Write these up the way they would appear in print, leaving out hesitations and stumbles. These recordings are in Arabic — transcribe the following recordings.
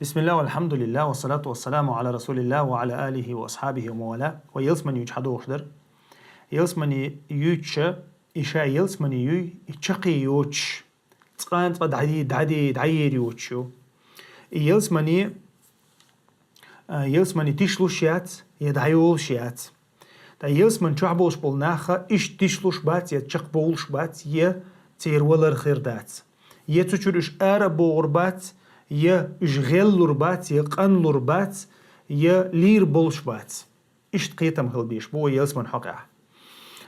بسم الله والحمد لله والصلاة والسلام على رسول الله وعلى آله وأصحابه وموالاه ويلسمن يجحدو وخدر يلسمن يوتش إشا يلسمن يتشقي يوتش تقانت قد عديد يوتشو يلسمن تشلوش يات يدعيول شيات تا يلسمن شعبوش بالناخا إش تشلوش بات يتشق بولش بات تيرولر خيردات تشورش بور بات غلور بات قنلور بات لير بولش بات إش تقيتم هلبيش بو يلسمن حقع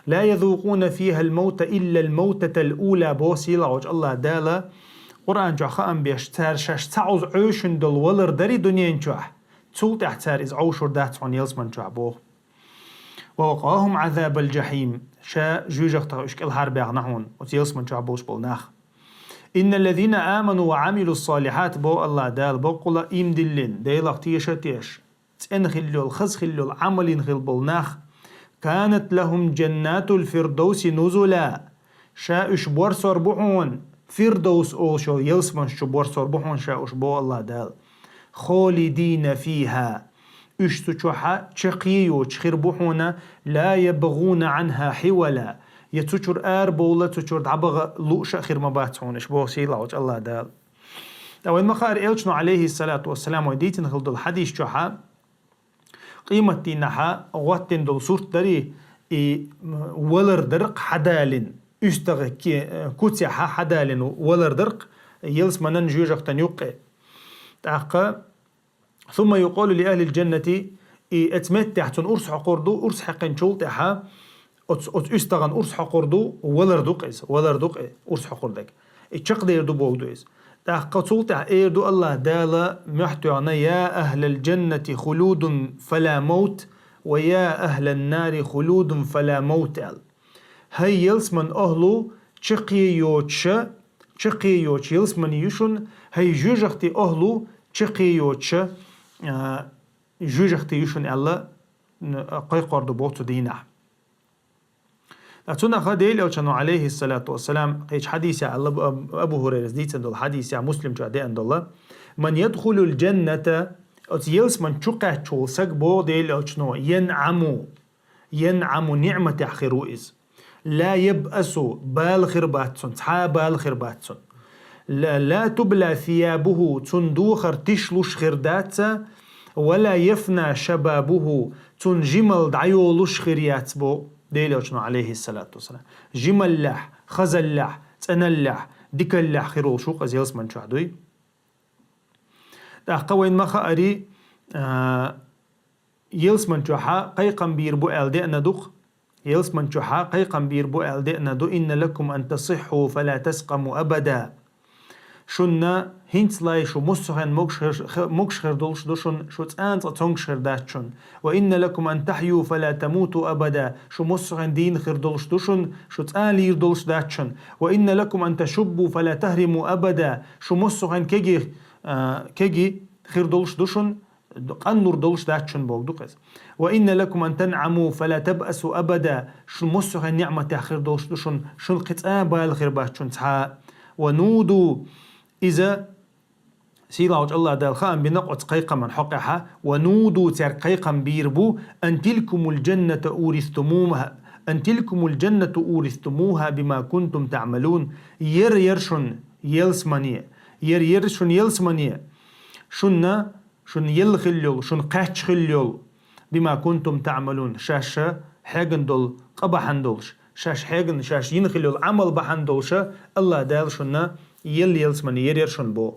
لا يذوقون فيها الموت إلا الموتة الأولى بوسي لعوج الله دالا قرآن جا خام بيش تار شاش تعوز عوشن دل ولر داري دنيا جاح تولت احتار إز عوشور دات عن يلسمن جا بو ووقاهم عذاب الجحيم شا جوجك تغشك الهار نحون وتيلسمن جا بوش بالناخ إن الذين آمنوا وعملوا الصالحات بو الله دال بو قلا إيم دلين ديلاق تيش تن خلول خز خلول عملين خل بالناخ كانت لهم جنات الفردوس نزلا شا اشبور صربحون فردوس او شو يلسمن شبور صربحون شا اشبو الله دال خالدين فيها اشتشوحا تشقيو تشخربحونا لا يبغون عنها حولا يتشور بولا تشور دعبغ لوش خير ما باتعون اشبو سيلا الله دال وين ما خار إلشنو عليه الصلاة والسلام وديتن خلد الحديث جوحا قيمة تينها واتن دول صورت داري ولر درق حدالين استغ كوتيحا حدالين ولر درق يلس منن جوجق تنيوقع تاقا ثم يقول لأهل الجنة اتمتع تن أرس حقوردو أرس حقن شولتها استغن أرس حقوردو ولر دوق أرس حقوردك اتشق ديردو بوغدو قصولتها إيردو الله دالا محتوعنا يا أهل الجنة خلود فلا موت ويا أهل النار خلود فلا موت هاي يلسمن أهلو تشقي يوتش يلسمن يشن هاي جوجختي أهلو تشقي يوتش جوجختي يشن الله قاي قردو بوتو دينا أتونا خديل أو كانوا عليه الصلاة والسلام قيش حديث أبو هريرة ديت عند الحديث مسلم جاء عند الله من يدخل الجنة أتيلس من شقة شولسك بو ديل أو كانوا ينعم نعمة أخيروئز لا يبأسوا بالخير باتسون تحا بالخير باتسون لا تبلى ثيابه تندوخر تشلوش خردات ولا يفنى شبابه تنجمل دعيولوش خيريات بو ديلوشنا عليه الصلاة والسلام جمل لح خزل لح تنل لح ديكل لح خيرو شوق از يلس من شعدوي قوين ما خاري يلس من شوحا قيقم بيربو الدي ندوخ يلس من شوحا قيقم بيربو الدي ندو إن لكم أن تصحوا فلا تسقموا أبدا شنا هنت لاي شو مسخن مكشخر دولش دوشن شو تانت تونشخر داتشن وإن لكم أن تحيوا فلا تموتوا أبدا شو مسخن دين خير دولش دوشن شو تان لير دولش داتشن وإن لكم أن تشبوا فلا تهرموا أبدا شو مسخن كيجي خير دولش دوشن قنور دولش داتشن بوك دوقز وإن لكم أن تنعموا فلا تبأسوا أبدا شو مسخن نعمة خير دولش دوشن شو القطان بالخير باتشن تحا ونودوا إذا سيلاوج الله دال خام بنقعد قيقا من حقها ونودوا تر قيقا بيربو أن تلكم الجنة أورثتموها بما كنتم تعملون يرشن يلسمنية شن يلخليول شن قاتش خليول بما كنتم تعملون شاشة حاجن دول قبحن دولش شاش ينخليول عمل بحن دولش الله دال شن يلسمن يرشن بو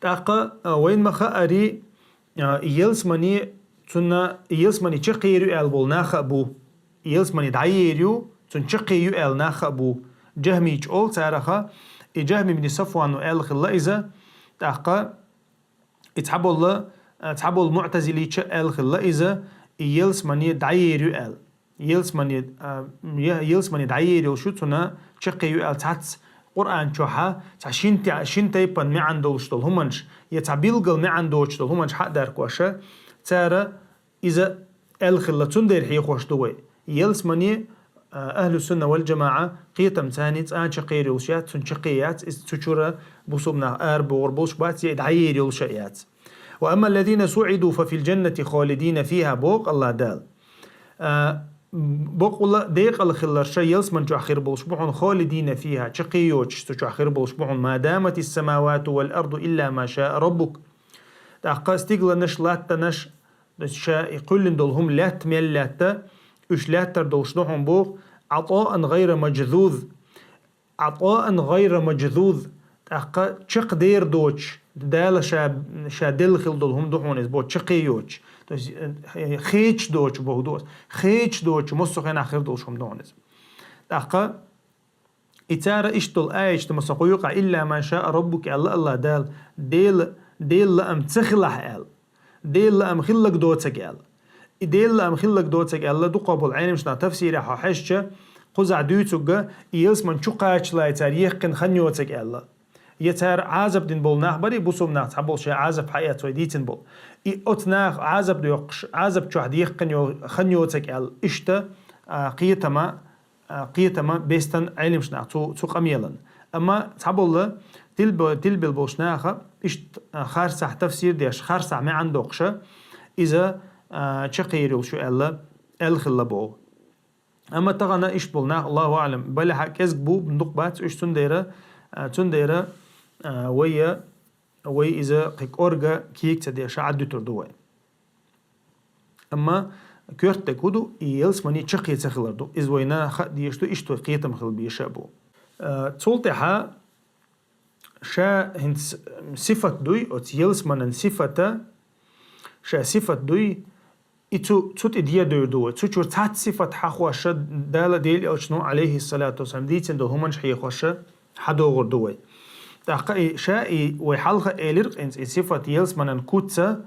تاقا وين ما خاري يلسمني تنا يلسمني تشقيرو البول ناخبو يلسمني دعيريو تن تشقيو ال ناخبو جهمي تشول تارخا جهمي من صفوان ال خلايزه تاقا اتحبوا المعتزلي ال خلايزه يلسمني دعيريو ال يلسمني دعيريو شو تنا تشقيو ال تاتس قرآن شوحا شنتي بان ما عندوش دول همنش يتعبيلقل ما عندوش دول همنش حق دار كواشا تارا إذا الخلة تندير حي خوش دوي يلسمني أهل السنة والجماعة قيتم ثاني شقير يلشات سن شقيات تشورة بصبنا أرب وربوش بات يدعير يلشيات. وأما الذين سعدوا ففي الجنة خالدين فيها بوق الله دال بوق الله ديق الخلر شيء يلسمن جو آخر بوشبعون خالدين فيها شقيوش جو آخر بوشبعون ما دامت السماوات والأرض إلا ما شاء ربك. تأقى استيقل نش لات نش شاء يقول دولهم لات ميل لات إيش لاتر دوشنوهم بوق عطاء غير مجذوذ عطاء غير مجذوذ. تأقى شق دير دوش دال شا دلخل دولهم دوحون إزبو شقيوش خيش دوش بودوس خيش دوش مصخين آخر دوشهم دونز. تأقى إتارة إشتل آيش تمسقويقع إلا ما شاء ربك الله دال ديل لأم تخلح آل ديل لأم خلق دوتك آل ديل لأم خلق دوتك آل دو قابل عين مشنا تفسير حاشة قزع دوتك إيلس من شقاش لا يتار يقن خنيوتك آل يتار عازب دين بول ناخ بري بوسوم ناخ تحبول شي عازب حياة ويديتن بول إوت ناخ عازب دو يقش عازب شوحد يقن خنيوتك آل إشتا قيتما بيستن علم مشنا تو قميلا. أما تحبول تلبل بوشناخة إشت خارسة تفسير ديش خارسة ما عندوقشة إذا شقيرو شو ألا الخلا بو. أما تغنى إشت بولناخ الله أعلم بل حكيز بو بندق بات إشت تنديرة وي إذا قيك أورجا كيك تديش عدو تردوه. أما كورتك هدو يلس مني شقي تخلردو إذ وينا خديشتو إشتو قيتم خل بيشابو. تولتها شا هند صفة دوي أو تيلس من صفة شا صفة دوي إتو توت إديا دوي تو شو تات صفة حخوش دالة ديل أو شنو عليه الصلاة والسلام ديتن دو همنش حيخوش حدو غردوي. تحقق شا ويحلق إليرق إن صفة يلس من كوتة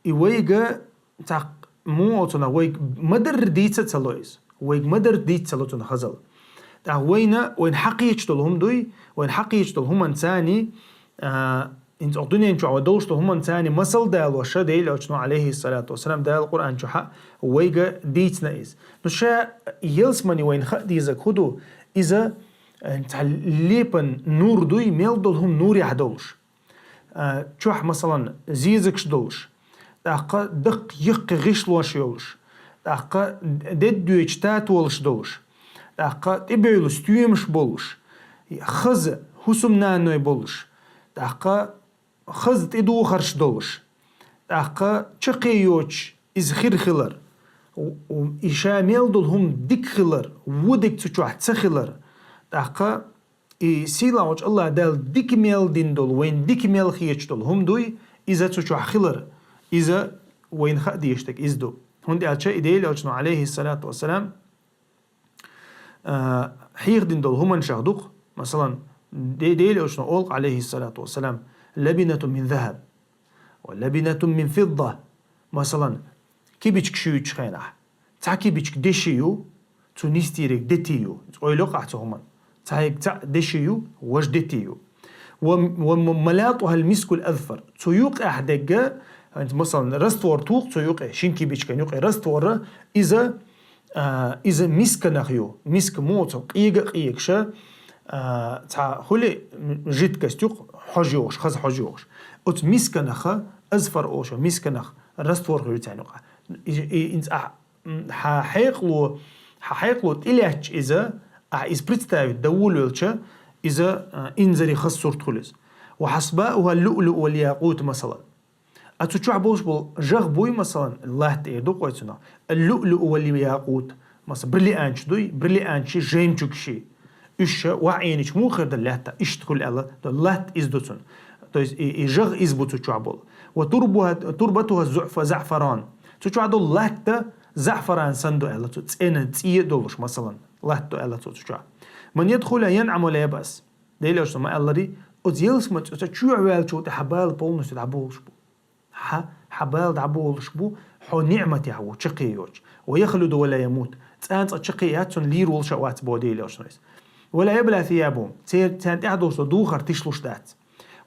إيويجا تق مو أتونا ويج مدر ديتة تلويز ويج مدر ديتة تلوتون خزل. وين حقيقة لهم دوي وين حقيقة لهم إنساني إنت أعطوني إنشوا ودوش لهم إنساني مثل دال وشدي لو شنو عليه الصلاة والسلام دال القرآن شو حق ويجا ديت نايز نشا يلسمني وين خدي إذا خدو إذا إنت ليبن نور دوي ميل دولهم نور يحدوش شوح مثلا زيزكش دوش تاقا دق يق غش لوش يولش تاقا دد يجتات ولش دوش تاقا تبيلو ستيمش بولش خز حسم نانوي بولش تاقا خز تدو خرش دولش تاقا چقيوچ إز خير خلر وإشاميل دولهم ديك خلر ودك تشوح تسخلر تاقا سيلاوش الله دال ديك ميل دين دول وين ديك ميل خيش دول هم دوي إذا تشوح خلر إذا وين خدي يشتك إزدو هندي أشياء إديل أوشنو عليه الصلاة والسلام حيغ دين دول هم شهدوق مثلا ديل أوشنو أولق عليه الصلاة والسلام لبنة من ذهب ولبنة من فضة مثلا كيبيشك شيو تشخينه تا كيبيشك دشيو تو نستيرك دتيو أولق أحتهما تا دشيو وش دتيو وملاطها المسك الأذفر تو يوقع أحدق مثلا رستور توق تو يوقع شينكي بيشكن يوقع رستور إذا مسك نخيو مسك موت قيق شا تا خلي جيت كستيق حجوش خز حجوش أت مسك نخ أذفر أوش مسك نخ رستور خيو تاني وقع إنت حقيقلو تليش إذا إسبريتاوي دولولش إذا إنزري خسر تخلص وحسباؤها اللؤلؤ والياقوت مثلا أتوشع بوش بول جغ بوي مثلا الله تيدو قويتنا اللؤلؤ والياقوت مثلا برليانش دوي برليانش جيمچوك شي إيش وعينش مو خير دلهتا إيش تقول الله إزدوتن تويز جغ إزبوتو شعبول وتربتها الزعف زعفران تشعب الله تا زعفران سندو الله تسين تيدولش مثلا الله تو الله تشعب من يدخل ينعم ولا يبأس ديلوش ما الله دي أزيلس ما تشوع والشو تحبال بولنس تعبولش بو حبال تعبولش بو حو نعمة يعو شقيوش ويخلد ولا يموت تانت شقيات لير والشوات بو ديلوش ناس ولا يبلى ثيابهم تانت أحدوش دوخر تشلوش دات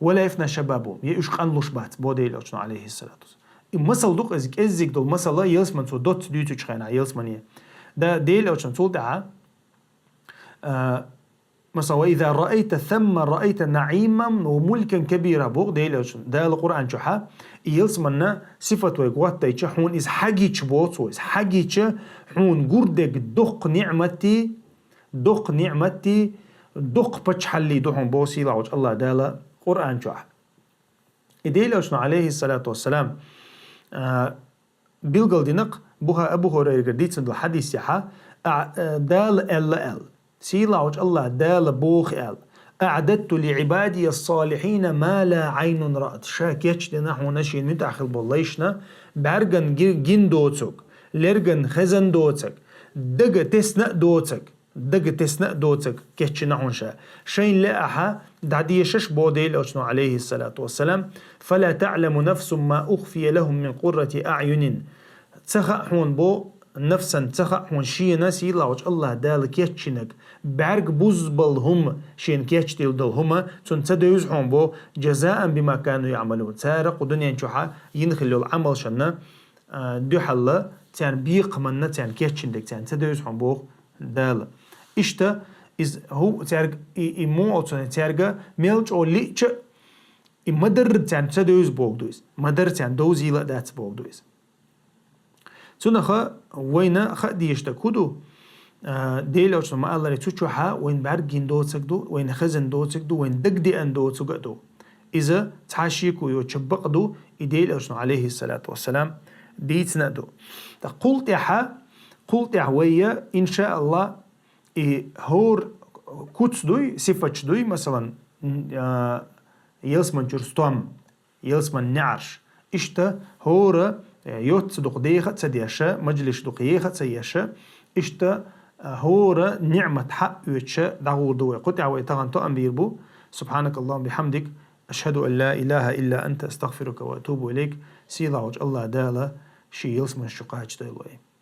ولا يفنى شبابهم يأش قنلوش بات بو ديلوش عليه الصلاة والسلام مثل دوق ازيك دول مثلا يلس من سو دوت ديوتو تشخينا يلس منيه ده ديل أو شنطول دعا مثلا وإذا رأيت ثم رأيت نعيما وملكا كبيرا بوغ ديل أو شن ده القرآن شحا يلسمنا صفة ويقوات تيجا حون إز حاجيش بوتو إز حاجيش حون قردك دق نعمتي دق بتشحلي دوهم بوسي لعوج الله دالا قرآن شحا إديل أو شن عليه الصلاة والسلام بيلقل دينق بوها أبو هريرة قديت سند الحديث يحا دال ال سيلاوج الله دال بوخ أعددت لعبادي الصالحين ما لا عين رأت شاكيتش دي نحو نشين متأخل بوليشنا بارغن جين دوتسك لرغن خزن دوتسك دق تسنأ دوتسك كيتش نحو شين لأحا دعدي شش بوديل أشنو عليه الصلاة والسلام فلا تعلم نفس ما أخفي لهم من قرة أعين تخحون بو نفسا تخحون شي ناسي لاوج الله دال كيتشنك بعرق بوزبل هم شين كيتشتيل دل هما تون تدوزحون بو جزاء بما كانوا يعملون سارق ودنيا نشوحا ينخلوا العمل شنا دو حلا تان بيق منا تان كيتشندك تان تدوزحون بو دال إشتا إز هو تارق إمو أو تارق ميلج أو ليتش مدر تان تدوز بوغ دوز مدر تان دوزي لا دات بوغ دوز تونخا وين خديش تكودو ديل أو ما الله رتوشها وين برجين دوتسكدو وين خزن دوتسكدو وين دقدي أن دوتسكدو إذا تعشيكو يتشبقدو إديل أو عليه الصلاة والسلام ديتنادو قلت يا ويا إن شاء الله هور كوتسدوي صفتشدوي مثلا يلسمن جرستوم يلسمن نعرش إشتا هور يوت صدق ديخة سديشة مجلس دقيقة سيشة إشتا هورا نعمة حق يتشا دعو دوي قطع ويتغن تؤم بيربو سبحانك اللهم بحمدك أشهد أن لا إله إلا أنت أستغفرك وأتوب إليك سيلا وجه الله دالا شي يلسمن الشقاج دايلوي